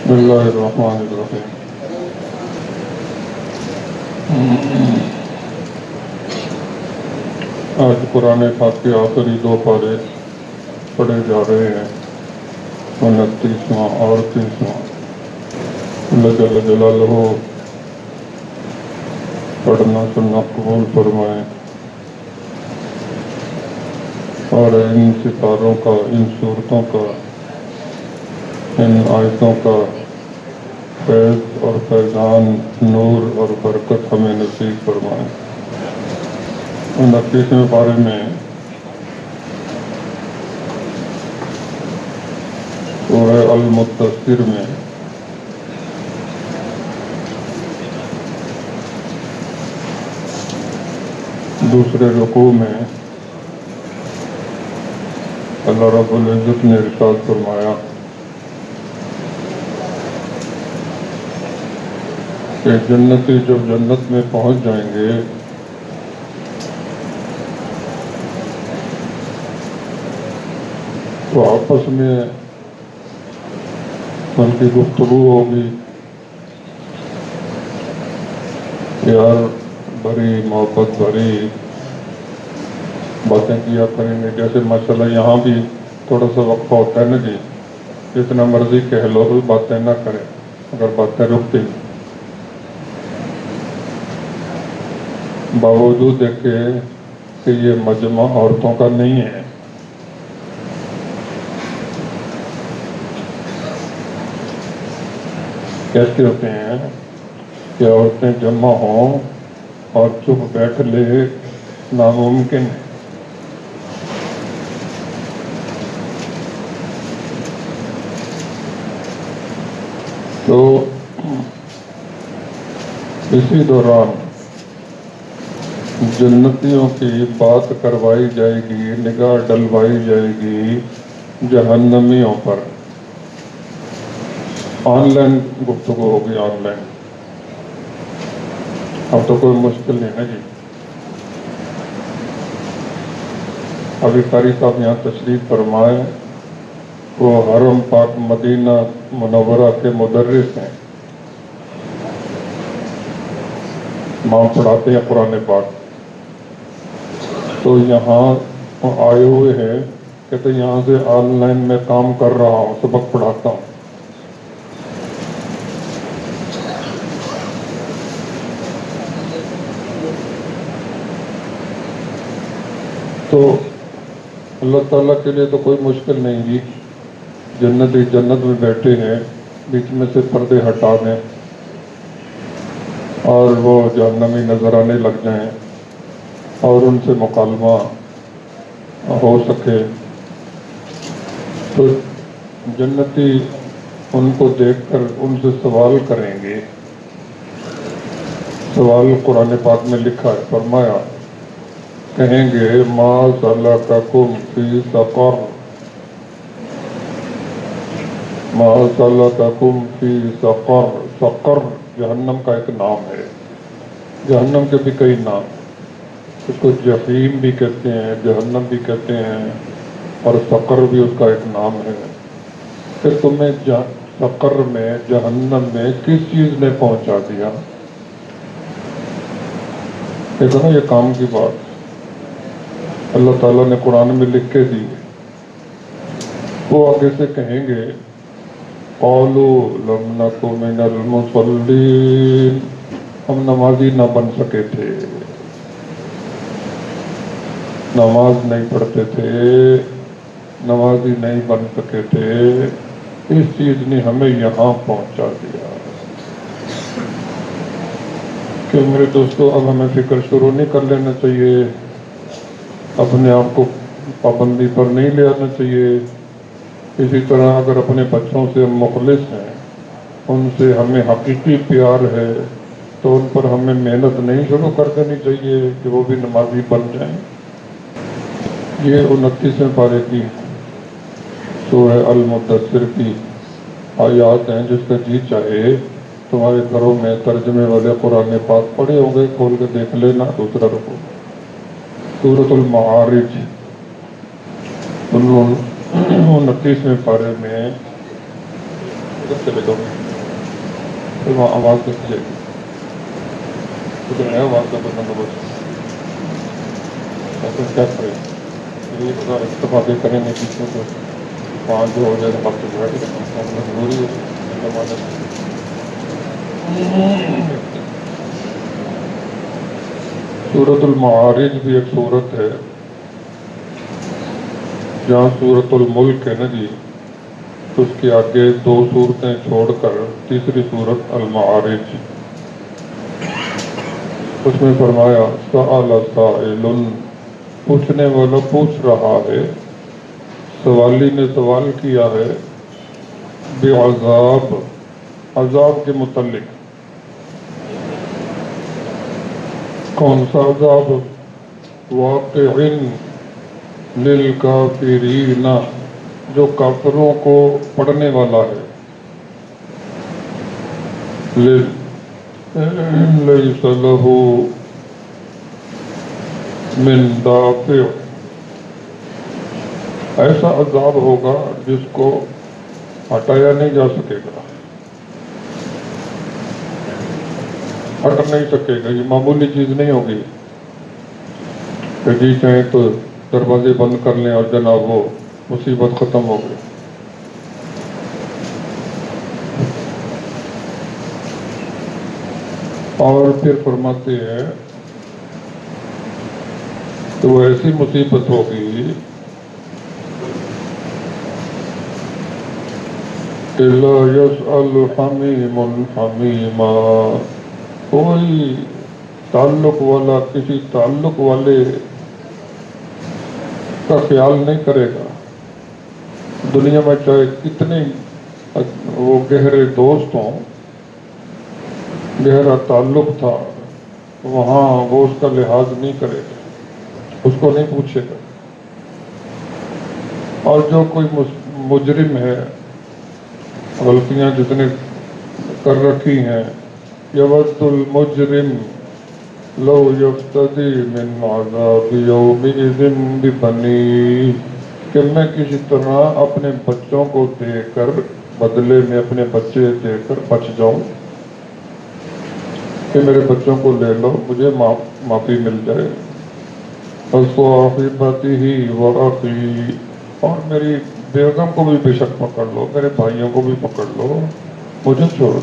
بسم اللہ الرحمن الرحیم۔ آج قرآن پاک کے آخری دو پارے پڑھے جا رہے ہیں، 29واں اور 30واں۔ اللہ جل جلالہ پڑھنا سننا قبول فرمائے اور ان ستاروں کا، ان صورتوں کا، ان آیتوں کا فیض اور فیضان، نور اور برکت ہمیں نصیب فرمائے۔ 29ویں پارے میں سورہ المدثر میں دوسرے رکوع میں اللہ رب العزت نے ارشاد فرمایا کہ جنتی جب جنت میں پہنچ جائیں گے تو آپس میں ان کی گفتگو ہوگی، پیار بھری، محبت بھری باتیں کیا کریں گے۔ جیسے ماشاءاللہ یہاں بھی تھوڑا سا وقفہ ہوتا ہے نا جی، جتنا مرضی کہہ لو بھی باتیں نہ کریں، اگر باتیں رکتی باوجود دیکھے کہ یہ مجمع عورتوں کا نہیں ہے۔ کیسے ہوتے ہیں کہ عورتیں جمع ہوں اور چپ بیٹھ لے، ناممکن ہے۔ تو اسی دوران جنتیوں کی بات کروائی جائے گی، نگاہ ڈلوائی جائے گی جہنمیوں پر۔ آن لائن گفتگو ہوگی، آن لائن۔ اب تو کوئی مشکل نہیں ہے جی۔ ابھی قاری صاحب یہاں تشریف فرمائے، وہ حرم پاک مدینہ منورہ کے مدرس ہیں، وہاں پڑھاتے ہیں قرآن پاک۔ تو یہاں آئے ہوئے ہیں، کہتے یہاں سے آن لائن میں کام کر رہا ہوں، سبق پڑھاتا ہوں۔ تو اللہ تعالیٰ کے لیے تو کوئی مشکل نہیں جی، جنتی جنت میں بیٹھے ہیں، بیچ میں سے پردے ہٹا دیں اور وہ جہنمی نظر آنے لگ جائیں اور ان سے مکالمہ ہو سکے، تو جنتی ان کو دیکھ کر ان سے سوال کریں گے۔ سوال قرآن پاک میں لکھا ہے، فرمایا کہیں گے ما سلککم فی سقر، ما سلککم فی سقر۔ سقر جہنم کا ایک نام ہے، جہنم کے بھی کئی نام، اس کو جحیم بھی کہتے ہیں، جہنم بھی کہتے ہیں، اور سقر بھی اس کا ایک نام ہے۔ پھر تمہیں سقر میں، جہنم میں کس چیز نے پہنچا دیا؟ دیکھو نا یہ کام کی بات اللہ تعالیٰ نے قرآن میں لکھ کے دی۔ وہ آگے سے کہیں گے قالوا لم نک من المصلین، ہم نمازی نہ بن سکے تھے، نماز نہیں پڑھتے تھے، نمازی نہیں بن سکے تھے، اس چیز نے ہمیں یہاں پہنچا دیا۔ کہ میرے دوستو اب ہمیں فکر شروع نہیں کر لینا چاہیے، اپنے آپ کو پابندی پر نہیں لے آنا چاہیے۔ اسی طرح اگر اپنے بچوں سے ہم مخلص ہیں، ان سے ہمیں حقیقی پیار ہے، تو ان پر ہمیں محنت نہیں شروع کر دینی چاہیے کہ وہ بھی نمازی بن جائیں۔ یہ 29ویں پارے کی سورہ المدثر کی آیات ہیں، جس کا جی چاہے تمہارے گھروں میں ترجمے والے قرآن پاک پڑھے ہوں گے، کھول کے دیکھ لینا۔ دوسرا رکوع سورۃ المعارج 29ویں پارے میں ادھر چلے جاؤ پھر وہاں آواز دیکھی جائے گی ادھر ہے آواز کا بندوبست ایسا کیا کریں یہ بتا اتفاقی کریں نہیں بیچ میں تو وہاں جو ہو جائے تو وقت بیٹھ کے مجبوری ہے زمانے میں سورۃ المعارج بھی ایک سورت ہے جہاں سورۃ الملک ہے نا جی اس کے آگے 2 سورتیں چھوڑ کر تیسری سورت المعارج اس میں فرمایا سأل سائل پوچھنے والا پوچھ رہا ہے سوالی نے سوال کیا ہے بعذاب عذاب کے متعلق کون سا عذاب واقع للکافرین جو کافروں کو پڑھنے والا ہے لیس لہ من دافع ایسا عذاب ہوگا جس کو ہٹایا نہیں جا سکے گا ہٹ نہیں سکے گا یہ معمولی چیز نہیں ہوگی کہ جی چاہیں تو دروازے بند کر لیں اور جناب وہ مصیبت ختم ہو گئی اور پھر فرماتے ہیں تو وہ ایسی مصیبت ہوگی لا يسأل حمیم حمیما کوئی تعلق والا کسی تعلق والے کا خیال نہیں کرے گا دنیا میں چاہے کتنے وہ گہرے دوست ہوں گہرا تعلق تھا وہاں وہ اس کا لحاظ نہیں کرے گا اس کو نہیں پوچھے گا اور جو کوئی مجرم ہے غلطیاں جتنے کر رکھی ہیں یود المجرم لو یفتدی من عذاب یومئذ ببنیہ کہ میں کسی طرح اپنے بچوں کو دے کر بدلے میں اپنے بچے دے کر بچ جاؤں کہ میرے بچوں کو لے لو مجھے معافی مل جائے وصاحبتہ وأخی اور میری بیگم کو بھی بے شک پکڑ لو میرے بھائیوں کو بھی پکڑ لو مجھے چھوڑ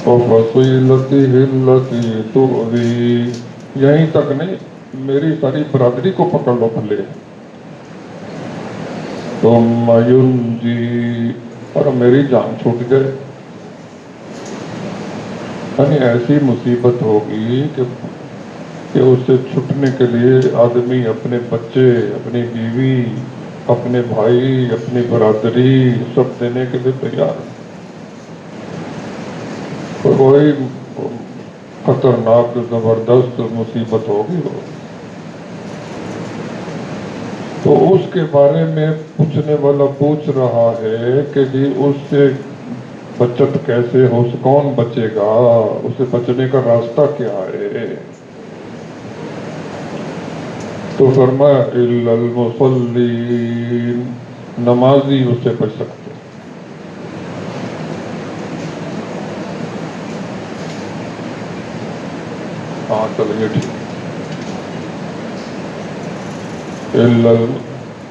دو وفصیلتہ التی تؤوی یہیں تک نہیں میری ساری برادری کو پکڑ لو بھلے ثم ینجی اور میری جان چھوٹ جائے یعنی ایسی مصیبت ہوگی کہ اس سے چھٹنے کے لیے آدمی اپنے بچے اپنی بیوی اپنے بھائی اپنی برادری سب دینے کے لیے تیار ہے کوئی خطرناک زبردست مصیبت ہوگی تو اس کے بارے میں پوچھنے والا پوچھ رہا ہے کہ جی اس سے بچت کیسے ہو کون بچے گا اسے بچنے کا راستہ کیا ہے تو فرمایا الا المصلین نمازی اس سے بچ سکتے ہاں چلیے ٹھیک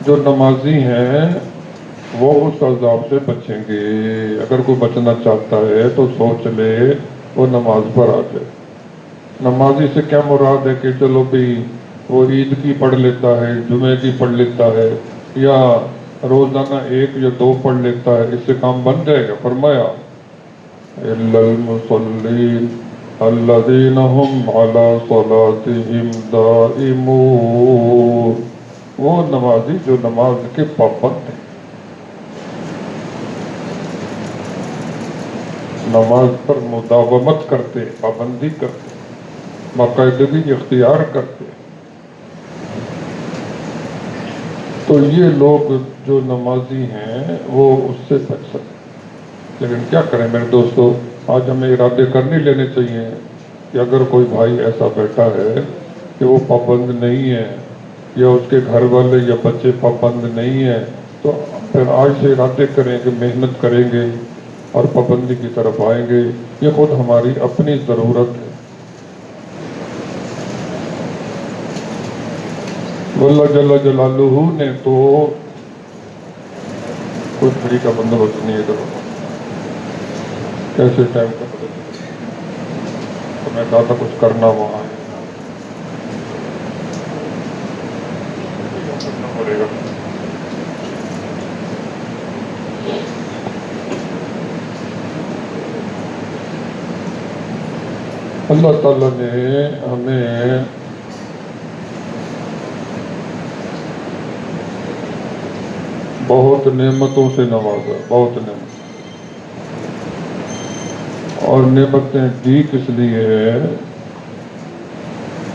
جو نمازی ہیں وہ اس عذاب سے بچیں گے اگر کوئی بچنا چاہتا ہے تو سوچ لے وہ نماز پر آ جائے نمازی سے کیا مراد ہے کہ چلو بھی وہ عید کی پڑھ لیتا ہے جمعے کی پڑھ لیتا ہے یا روزانہ 1 یا 2 پڑھ لیتا ہے اس سے کام بن جائے گا فرمایا الا المصلین الذین هم علی صلاتهم دائمون وہ نمازی جو نماز کے پابند ہیں نماز پر مداومت کرتے پابندی کرتے باقاعدگی اختیار کرتے تو یہ لوگ جو نمازی ہیں وہ اس سے بچ سکتے لیکن کیا کریں میرے دوستو آج ہمیں ارادے کر نہیں لینے چاہیے کہ اگر کوئی بھائی ایسا بیٹھا ہے کہ وہ پابند نہیں ہے یا اس کے گھر والے یا بچے پابند نہیں ہیں تو پھر آج سے ارادے کریں کہ محنت کریں گے اور پابندی کی طرف آئیں گے. یہ خود ہماری اپنی ضرورت ہے. واللہ جل جلالہ نے تو کوئی کھڑی کا بندوبست نہیں ہے. کرو کیسے ٹائم کا پتہ چلے. تو میں کہا تھا کچھ کرنا وہاں ہے کرنا پڑے گا. اللہ تعالیٰ نے ہمیں بہت نعمتوں سے نوازا, بہت نعمت. اور نعمتیں دی کس لیے ہے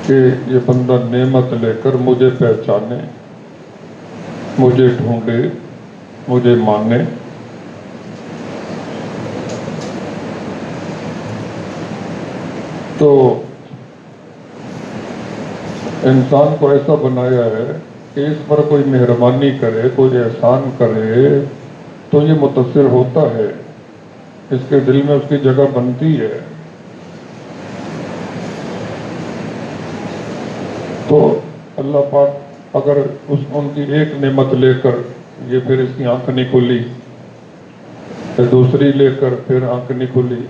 کہ یہ بندہ نعمت لے کر مجھے پہچانے, مجھے ڈھونڈے, مجھے مانے. تو انسان کو ایسا بنایا ہے کہ اس پر کوئی مہربانی کرے, کوئی احسان کرے تو یہ متاثر ہوتا ہے, اس کے دل میں اس کی جگہ بنتی ہے. تو اللہ پاک اگر ان کی ایک نعمت لے کر یہ پھر اس کی آنکھ نہیں کھلی, پھر دوسری لے کر پھر آنکھ نہیں کھلی,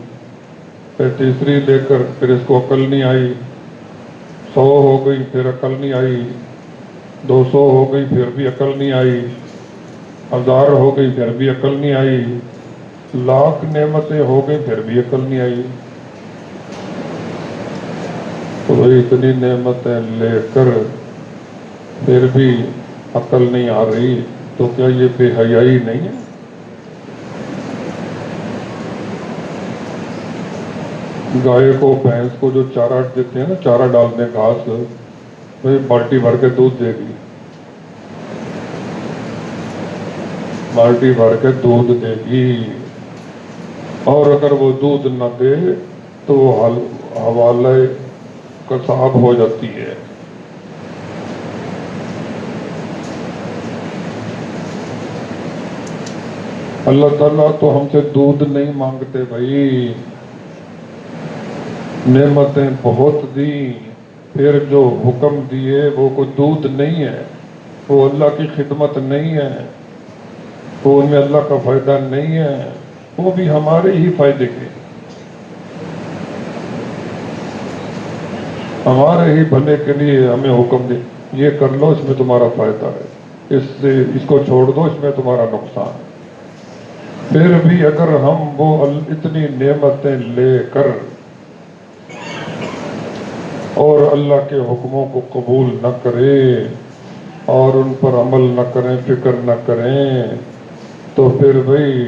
پھر تیسری لے کر پھر اس کو عقل نہیں آئی, 100 ہو گئی پھر عقل نہیں آئی, 200 ہو گئی پھر بھی عقل نہیں آئی, 1000 ہو گئی پھر بھی عقل نہیں آئی, 1,00,000 نعمتیں ہو گئی پھر بھی عقل نہیں آئی. تو بھئی اتنی نعمتیں لے کر پھر بھی عقل نہیں آ رہی تو کیا یہ بے حیائی نہیں ہے؟ گائے کو, بھینس کو جو چارہ دیتے ہیں نا, چارہ ڈالنے گھاس, وہی بالٹی بھر کے دودھ دے گی, بالٹی بھر کے دودھ دے گی. اور اگر وہ دودھ نہ دے تو حوالہ قصاب ہو جاتی ہے. اللہ تعالیٰ تو ہم سے دودھ نہیں مانگتے بھائی, نعمتیں بہت دی, پھر جو حکم دیے وہ کوئی دودھ نہیں ہے, وہ اللہ کی خدمت نہیں ہے, وہ ان میں اللہ کا فائدہ نہیں ہے, وہ بھی ہمارے ہی فائدے کے, ہمارے ہی بھلے کے لیے ہمیں حکم دے, یہ کر لو اس میں تمہارا فائدہ ہے, اس کو چھوڑ دو اس میں تمہارا نقصان ہے. پھر بھی اگر ہم وہ اتنی نعمتیں لے کر اور اللہ کے حکموں کو قبول نہ کریں اور ان پر عمل نہ کریں, فکر نہ کریں, تو پھر بھئی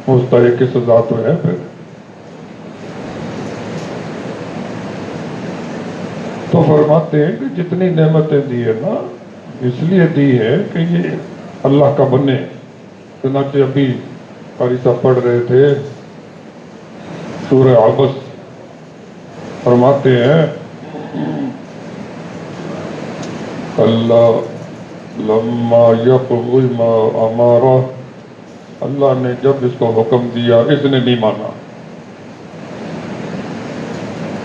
مستحق کی سزا تو ہے. پھر تو فرماتے ہیں کہ جتنی نعمتیں دی ہے نا, اس لیے دی ہے کہ یہ اللہ کا بنے. چنانچہ ابھی قاری صاحب پڑھ رہے تھے سورہ عبس, فرماتے ہیں اللہ لما یقضی ما امارہ, اللہ نے جب اس کو حکم دیا اس نے نہیں مانا.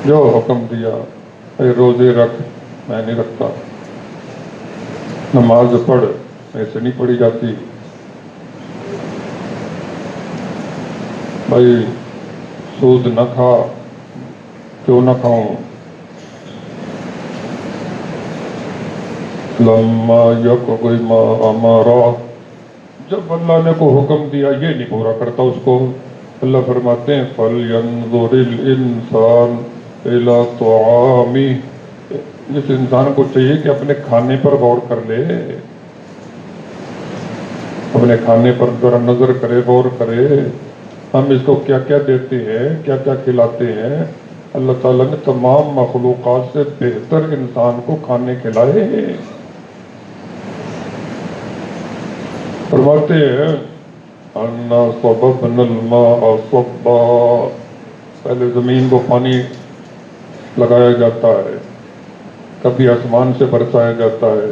جو حکم دیا اے روزے رکھ, میں نہیں رکھتا. نماز پڑھ, ایسے نہیں پڑھی جاتی. بھائی سود نہ کھا, کیوں نہ کھاؤں. لما یقضی ما امارہ, جب اللہ نے کو حکم دیا یہ نہیں پورا کرتا اس کو, اللہ فرماتے ہیں فَلْيَنْظُرِ الْإِنسَانُ إِلَىٰ طَعَامِهِ, جس انسان کو چاہیے کہ اپنے کھانے پر غور کر لے, اپنے کھانے پر ذرا نظر کرے, غور کرے, ہم اس کو کیا کیا دیتے ہیں, کیا کیا کھلاتے ہیں. اللہ تعالیٰ نے تمام مخلوقات سے بہتر انسان کو کھانے کھلائے ہیں. فرماتے ہیں اَنَّا صَبَبْنَا الْمَاءَ صَبًّا, پہلے زمین کو پانی لگایا جاتا ہے, کبھی آسمان سے برسایا جاتا ہے,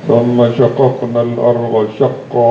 ثم شققنا الأرض شقا,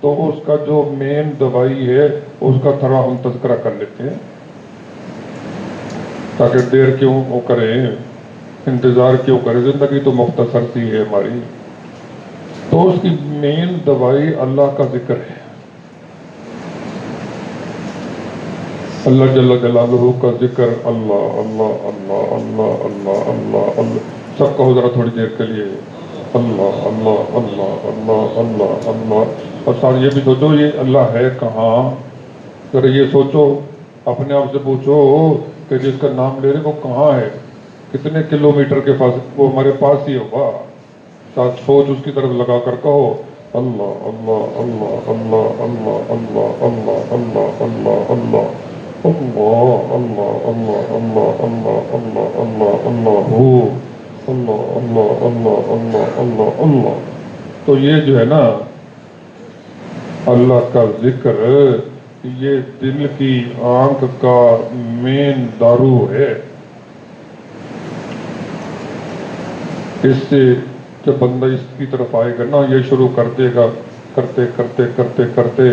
تو اس کا جو مین دوائی ہے اس کا تھوڑا ہم تذکرہ کر لیتے ہیں، تاکہ دیر کیوں وہ کریں، انتظار کیوں کریں، زندگی تو مختصر سی ہے ہماری۔ تو اس کی مین دوائی اللہ کا ذکر ہے، اللہ جل جلالہ کا ذکر، اللہ اللہ اللہ اللہ اللہ اللہ اللہ، سب کہو ذرا تھوڑی دیر کے لیے، اللہ اللہ اللہ اللہ اللہ اللہ۔ اور ساتھ یہ بھی سوچو یہ اللہ ہے کہاں، ذرا یہ سوچو، اپنے آپ سے پوچھو کہ جس کا نام لے رہے وہ کہاں ہے، کتنے کلومیٹر کے پاس، وہ ہمارے پاس ہی ہوگا، ساتھ سوچ اس کی طرف لگا کر کہو اللہ اللہ اللہ اللہ اللہ اللہ اللہ اللہ اللہ اللہ اللہ اللہ اللہ اللہ اللہ اللہ اللہ اللہ ہو اللہ اللہ اللہ اللہ اللہ اللہ۔ تو یہ جو ہے نا اللہ کا ذکر، یہ دل کی آنکھ کا مین دارو ہے۔ اس سے جب بندہ اس کی طرف آئے گا نا، یہ شروع کر دے گا، کرتے کرتے کرتے کرتے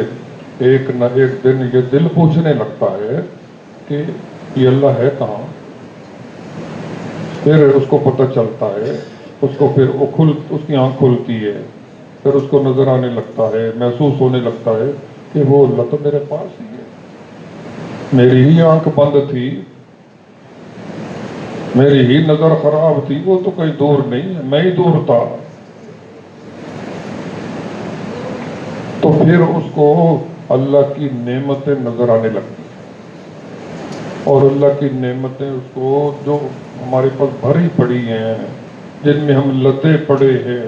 ایک نہ ایک دن یہ دل پوچھنے لگتا ہے کہ یہ اللہ ہے کہاں، پھر اس کو پتہ چلتا ہے، اس کو پھر اس کی آنکھ کھلتی ہے، پھر اس کو نظر آنے لگتا ہے، محسوس ہونے لگتا ہے کہ وہ اللہ تو میرے پاس ہی ہے، میری ہی آنکھ بند تھی، میری ہی نظر خراب تھی، وہ تو کہیں دور نہیں ہے، میں ہی دور تھا۔ تو پھر اس کو اللہ کی نعمتیں نظر آنے لگتی ہیں، اور اللہ کی نعمتیں اس کو جو ہمارے پاس بھری پڑی ہیں، جن میں ہم لدے پڑے ہیں،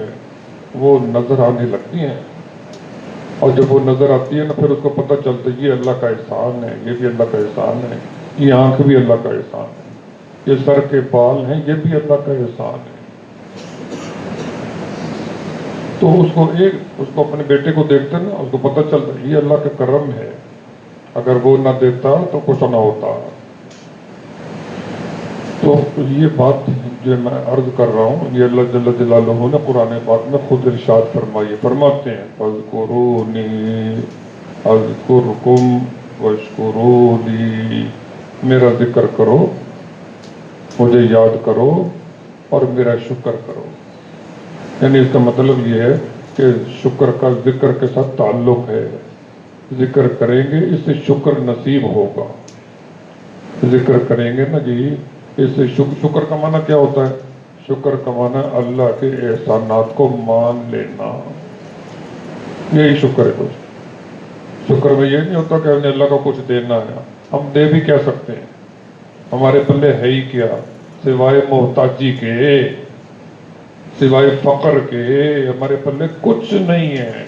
وہ نظر آنے لگتی ہیں۔ اور جب وہ نظر آتی ہے نا، پھر اس کو پتہ چلتا ہے یہ اللہ کا احسان ہے، یہ بھی اللہ کا احسان ہے، یہ آنکھ بھی اللہ کا احسان ہے، یہ سر کے بال ہیں، یہ بھی اللہ کا احسان ہے۔ تو اس کو اپنے بیٹے کو دیکھتے نا، اس کو پتہ چلتا ہے یہ اللہ کا کرم ہے، اگر وہ نہ دیتا تو کچھ نہ ہوتا۔ تو یہ بات جو میں عرض کر رہا ہوں، یہ اللہ جل جلالہ نے قرآن پاک میں خود ارشاد فرماتے ہیں فاذکرونی اذکرکم واشکروا لی، میرا ذکر کرو، مجھے یاد کرو اور میرا شکر کرو۔ یعنی اس کا مطلب یہ ہے کہ شکر کا ذکر کے ساتھ تعلق ہے، ذکر کریں گے اس سے شکر نصیب ہوگا، ذکر کریں گے نا جی اس سے شکر کا معنی کیا ہوتا ہے؟ شکر کا معنی اللہ کے احسانات کو مان لینا، یہی شکر ہے۔ کچھ شکر میں یہ نہیں ہوتا کہ ہم نے اللہ کو کچھ دینا ہے، ہم دے بھی کیا سکتے ہیں، ہمارے پلے ہے ہی کیا سوائے محتاجی کے، سوائے فقر کے، ہمارے پلے کچھ نہیں ہے،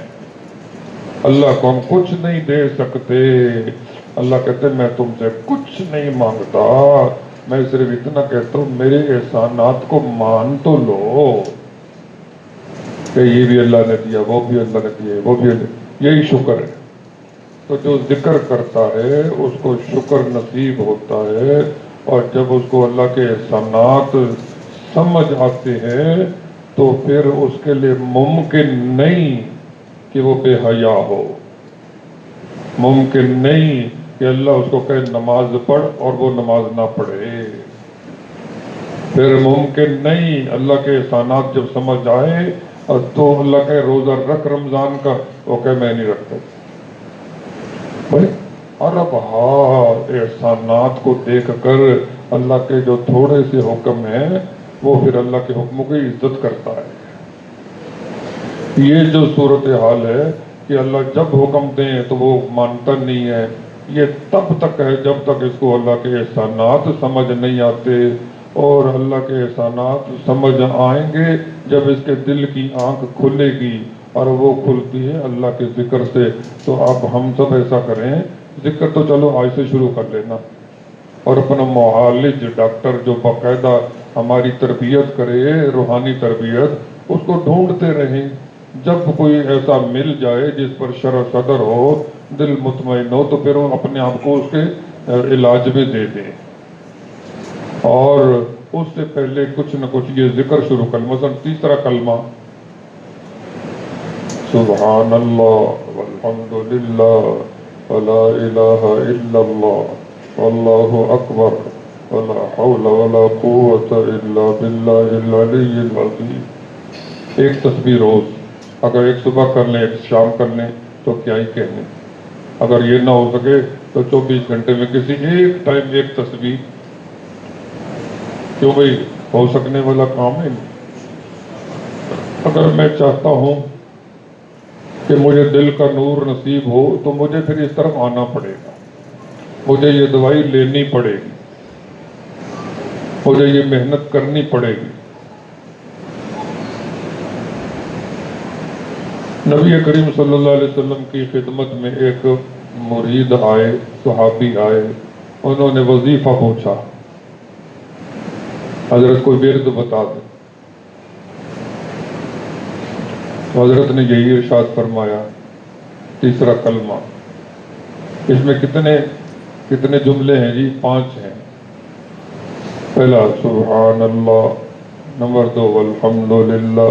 اللہ کو ہم کچھ نہیں دے سکتے۔ اللہ کہتے ہیں میں تم سے کچھ نہیں مانگتا، میں صرف اتنا کہتا ہوں میرے احسانات کو مان تو لو، کہ یہ بھی اللہ نے دیا، وہ بھی اللہ نے دیا، وہ بھی اللہ، یہی شکر ہے۔ تو جو ذکر کرتا ہے اس کو شکر نصیب ہوتا ہے، اور جب اس کو اللہ کے احسانات سمجھ آتے ہیں تو پھر اس کے لیے ممکن نہیں کہ وہ بے حیا ہو، ممکن نہیں کہ اللہ اس کو کہے نماز پڑھ اور وہ نماز نہ پڑھے، پھر ممکن نہیں اللہ کے احسانات جب سمجھ آئے اور تو اللہ کے روزہ رکھ رمضان کا، وہ کہے میں نہیں رکھتا۔ بھائی ارب احسانات کو دیکھ کر اللہ کے جو تھوڑے سے حکم ہیں وہ پھر اللہ کے حکموں کی عزت کرتا ہے۔ یہ جو صورتحال ہے کہ اللہ جب حکم دیں تو وہ مانتا نہیں ہے، یہ تب تک ہے جب تک اس کو اللہ کے احسانات سمجھ نہیں آتے، اور اللہ کے احسانات سمجھ آئیں گے جب اس کے دل کی آنکھ کھلے گی، اور وہ کھلتی ہے اللہ کے ذکر سے۔ تو اب ہم سب ایسا کریں، ذکر تو چلو آج سے شروع کر لینا، اور اپنا معالج ڈاکٹر جو باقاعدہ ہماری تربیت کرے، روحانی تربیت، اس کو ڈھونڈتے رہیں، جب کوئی ایسا مل جائے جس پر شرح صدر ہو، دل مطمئن ہو، تو پھر وہ اپنے آپ کو اس کے علاج میں دے دیں، اور اس سے پہلے کچھ نہ کچھ یہ ذکر شروع کر، مثلا تیسرا کلمہ سبحان اللہ والحمد لله ولا إله إلا الله والله أكبر ولا حول ولا قوة إلا بالله العلي العظيم. ایک تسبیح روز، اگر ایک صبح کر لیں ایک شام کر لیں تو کیا ہی کہنے. اگر یہ نہ ہو سکے تو 24 گھنٹے میں کسی ایک ٹائم ایک تسبیح، کیوں بھئی ہو سکنے والا کام ہے. اگر میں چاہتا ہوں کہ مجھے دل کا نور نصیب ہو تو مجھے پھر اس طرف آنا پڑے گا، مجھے یہ دوائی لینی پڑے گی، مجھے یہ محنت کرنی پڑے گی. نبی کریم صلی اللہ علیہ وسلم کی خدمت میں ایک مرید آئے، صحابی آئے، انہوں نے وظیفہ پوچھا، حضرت کوئی ورد بتا دیں. حضرت نے یہی ارشاد فرمایا، تیسرا کلمہ. اس میں کتنے جملے ہیں جی؟ 5 ہیں. پہلا سبحان اللہ، نمبر 2 والحمد للہ،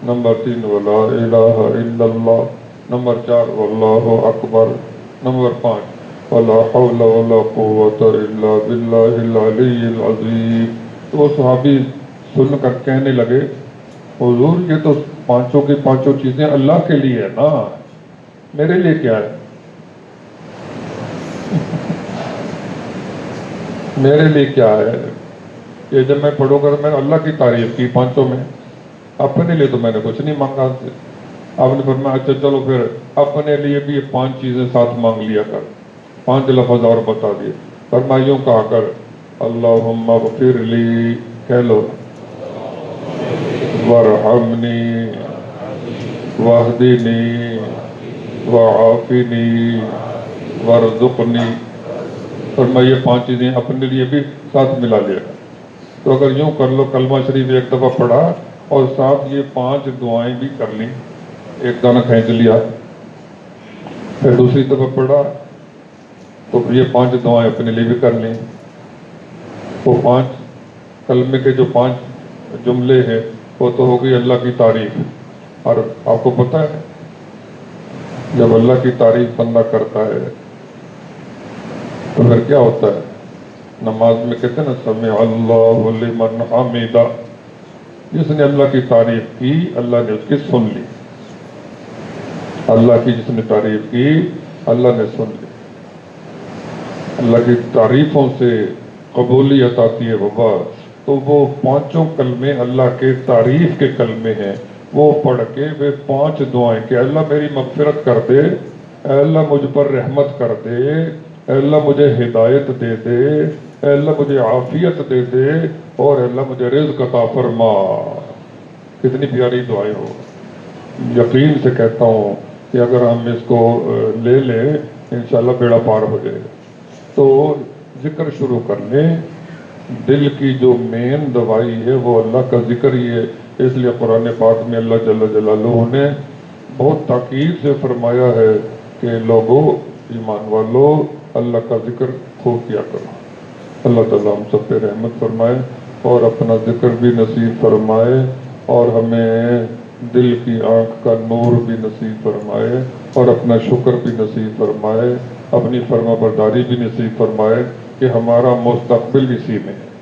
نمبر 3 ولا الہ الا اللہ، نمبر 4 واللہ اکبر، نمبر 5 ولا حول ولا قوت الا باللہ العلی العظیم. تو وہ صحابی سن کر کہنے لگے، حضور یہ تو پانچوں کی پانچوں چیزیں اللہ کے لیے ہے نا، میرے لیے کیا ہے؟ میرے لیے کیا ہے؟ یہ جب میں پڑھوں گا تو میں نے اللہ کی تعریف کی پانچوں میں، اپنے لیے تو میں نے کچھ نہیں مانگا سے. آپ نے فرمایا اچھا چلو پھر اپنے لیے بھی یہ 5 چیزیں ساتھ مانگ لیا کر. 5 لفظ اور بتا دیے. فرمایا یوں کہا کر، اللہم اغفر لی، کہہ لو، وارحمنی واہدنی وعافنی وارزقنی. فرمایا یہ 5 چیزیں اپنے لیے بھی ساتھ ملا لیا. تو اگر یوں کر لو، کلمہ شریف ایک دفعہ پڑھا اور ساتھ یہ 5 دعائیں بھی کر لیں، ایک دانہ کھینچ لیا، پھر دوسری دفعہ پڑھا تو یہ 5 دعائیں اپنے لیے بھی کر لیں. وہ 5 کلمے کے جو 5 جملے ہیں وہ تو ہو گئی اللہ کی تعریف. اور آپ کو پتہ ہے جب اللہ کی تعریف بندہ کرتا ہے تو پھر کیا ہوتا ہے؟ نماز میں کہتے ہیں نا سمع اللہ لمن حمیدہ. جس نے اللہ کی تعریف کی اللہ نے اس کی سن لی. اللہ کی جس نے تعریف کی اللہ نے سن لی. اللہ کی تعریفوں سے قبولیت آتی ہے بابا. تو وہ 5 کلمے اللہ کے تعریف کے کلمے ہیں، وہ پڑھ کے وہ 5 دعائیں کہ اللہ میری مغفرت کر دے، اے اللہ مجھ پر رحمت کر دے، اے اللہ مجھے ہدایت دے دے، اے اللہ مجھے عافیت دے دے، اور اے اللہ مجھے رزق عطا فرما. کتنی پیاری دعائیں ہو. یقین سے کہتا ہوں کہ اگر ہم اس کو لے لیں انشاءاللہ بیڑا پار ہو جائے گا. تو ذکر شروع کر لیں. دل کی جو مین دوائی ہے وہ اللہ کا ذکر ہی ہے. اس لیے قرآن پاک میں اللہ جل جلالہ نے بہت تاکید سے فرمایا ہے کہ لوگوں، ایمان والو، اللہ کا ذکر خوب کیا کرو. اللہ تعالیٰ ہم سب پہ رحمت فرمائے اور اپنا ذکر بھی نصیب فرمائے، اور ہمیں دل کی آنکھ کا نور بھی نصیب فرمائے، اور اپنا شکر بھی نصیب فرمائے، اپنی فرما برداری بھی نصیب فرمائے کہ ہمارا مستقبل اسی میں ہے.